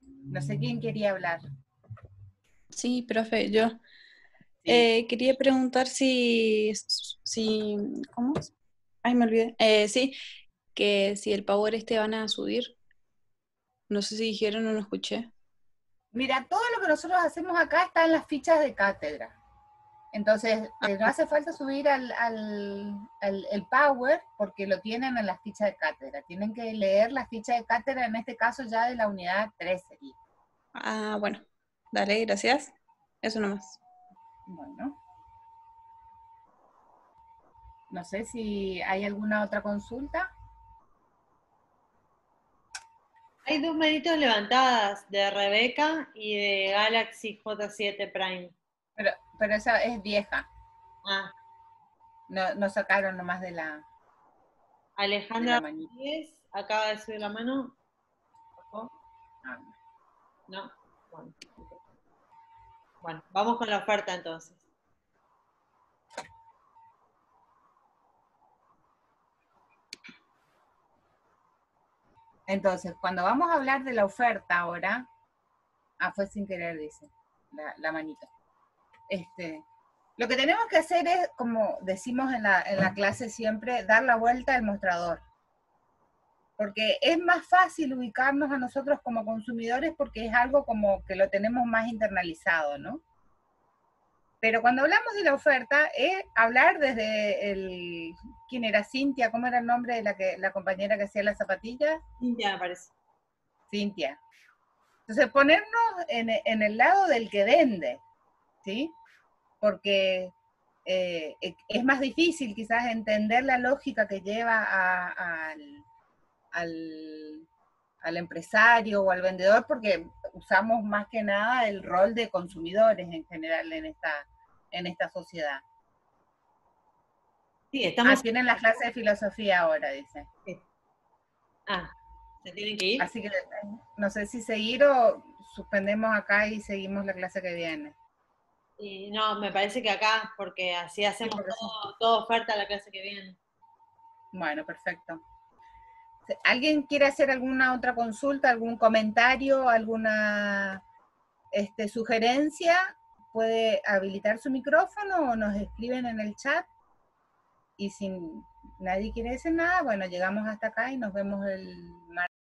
No sé quién quería hablar. sí, profe, yo Sí. quería preguntar si, ¿cómo es? Ay, me olvidé. Sí, que si el Power van a subir. No sé si dijeron o no escuché. Mira, todo lo que nosotros hacemos acá está en las fichas de cátedra. Entonces, no Ah, hace falta subir el Power porque lo tienen en las fichas de cátedra. Tienen que leer las fichas de cátedra, en este caso ya de la unidad 3 sería. bueno, dale, gracias. Eso nomás. Bueno, no sé si hay alguna otra consulta. Hay dos manitos levantadas de Rebeca y de Galaxy J7 Prime. Pero esa es vieja. Ah, No sacaron nomás de la Alejandra manita. Rodríguez acaba de subir la mano. ¿Bajó? Ah, No. Bueno, ok. Bueno, vamos con la oferta entonces. entonces, cuando vamos a hablar de la oferta ahora, fue sin querer, dice la manita. Lo que tenemos que hacer es, como decimos en la clase siempre, dar la vuelta al mostrador. Porque es más fácil ubicarnos a nosotros como consumidores porque es algo como que lo tenemos más internalizado, ¿no? Pero cuando hablamos de la oferta, es hablar desde ¿quién era? Cintia, ¿cómo era el nombre de la compañera que hacía las zapatillas? Cintia me parece. Cintia. Entonces, ponernos en el lado del que vende, ¿sí? Porque es más difícil quizás entender la lógica que lleva al, al empresario o al vendedor, porque usamos más que nada el rol de consumidores en general en esta sociedad. Sí, estamos. Tienen la clase de filosofía ahora, dice. ¿Se tienen que ir? Así que no sé si seguir o suspendemos acá y seguimos la clase que viene. Y no, me parece que acá, porque así Sí, hacemos porque sí. toda oferta a la clase que viene. Bueno, perfecto. ¿Alguien quiere hacer alguna otra consulta, algún comentario, alguna sugerencia? Puede habilitar su micrófono o nos escriben en el chat. Y si nadie quiere decir nada, bueno, llegamos hasta acá y nos vemos el martes.